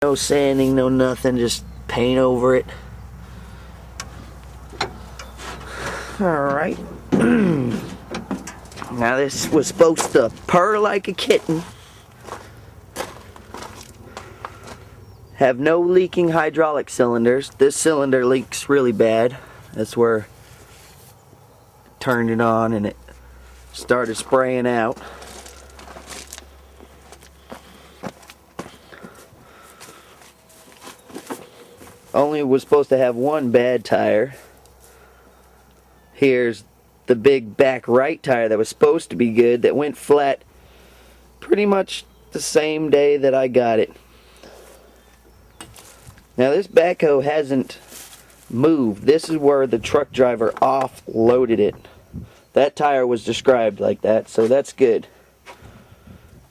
No sanding, no nothing, just paint over it. Alright. Now this was supposed to purr like a kitten. Have no leaking hydraulic cylinders. This cylinder leaks really bad. That's where I turned it on and it started spraying out. Only was supposed to have one bad tire. Here's the big back right tire that was supposed to be good that went flat pretty much the same day that I got it. Now this backhoe hasn't moved. This is where the truck driver offloaded it. That tire was described like that, so that's good.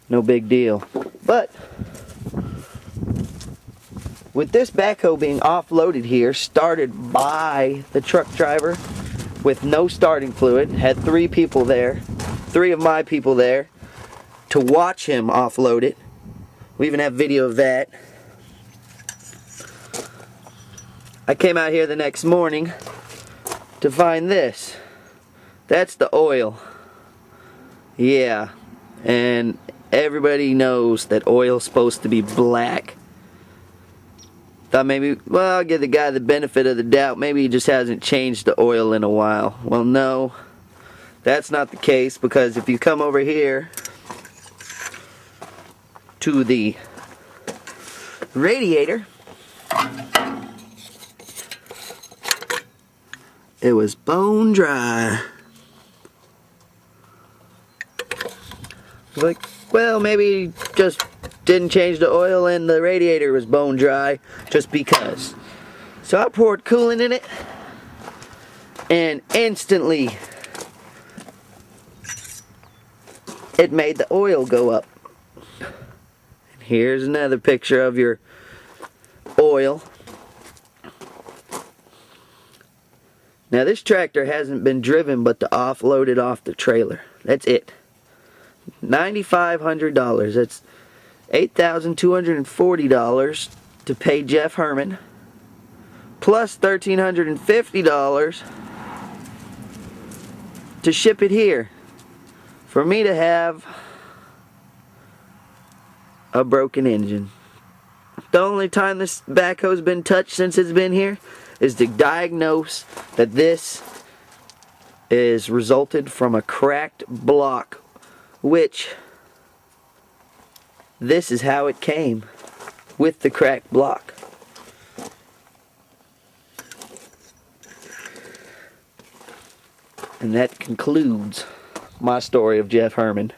No big deal. But with this backhoe being offloaded here, started by the truck driver with no starting fluid, had three people there, three of my people there to watch him offload it. We even have video of that. I came out here the next morning to find this. That's the oil. Yeah, and everybody knows that oil's supposed to be black. Thought maybe, well, I'll give the guy the benefit of the doubt. Maybe he just hasn't changed the oil in a while. Well, no, that's not the case, because if you come over here to the radiator, it was bone dry. Like, well, maybe just didn't change the oil and the radiator was bone dry just because. So I poured coolant in it and instantly it made the oil go up. And here's another picture of your oil. Now this tractor hasn't been driven but to offload it off the trailer. That's it. $9,500. That's $8,240 to pay Jeff Herman, plus $1,350 to ship it here for me to have a broken engine. The only time this backhoe's been touched since it's been here is to diagnose that this is resulted from a cracked block, which this is how it came, with the cracked block. And that concludes my story of Jeff Herman.